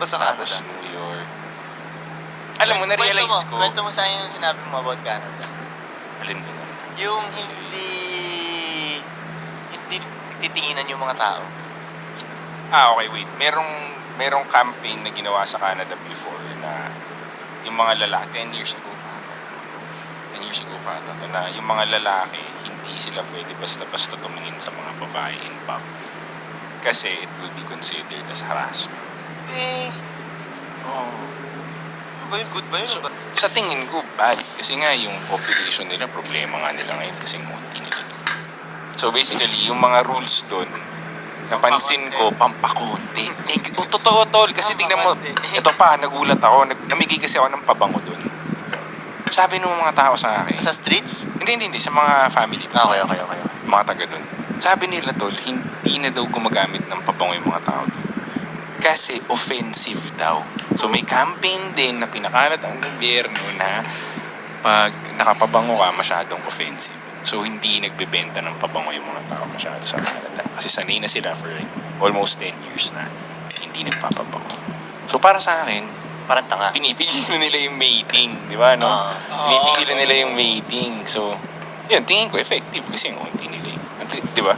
Sa Canada. Tapos New York. Alam mo, na-realize ko. Kwento mo sa akin yung sinabi mo about Canada. Alin mo? Yung hindi titinginan yung mga tao. Okay, wait. Merong campaign na ginawa sa Canada before na yung mga lalaki, 10 years ago pa ata, na yung mga lalaki, hindi sila pwede basta-basta tumingin sa mga babae in public. Kasi it will be considered as harassment. Ba yun? Good ba yun? So, sa tingin ko, bad. Kasi nga, yung population nila, problema nga nila ngayon kasi ngunti nila. So basically, yung mga rules doon, napansin ko, pampakonti. Totoo, tol. Kasi tingnan mo, ito pa, nagulat ako. Namigay kasi ako ng pabango doon. Sabi ng mga tao sa akin. Sa streets? Hindi. Sa mga family. Okay. Mga taga doon. Sabi nila, tol, hindi na daw gumagamit ng pabango yung mga tao doon. Kasi offensive daw. So may campaign din na pinakalat ang gobyerno na pag nakapabango ka, masyadong offensive. So hindi nagbebenta ng pabango yung mga tao masyado sa Canada. Kasi sanay na sila for like almost 10 years na hindi nagpapabango. So para sa akin, Parang tanga. pinipigilan nila yung mating, di ba, no? Pinipigilan nila yung mating. So, yun, tingin ko effective kasi yung unti nila. Di ba?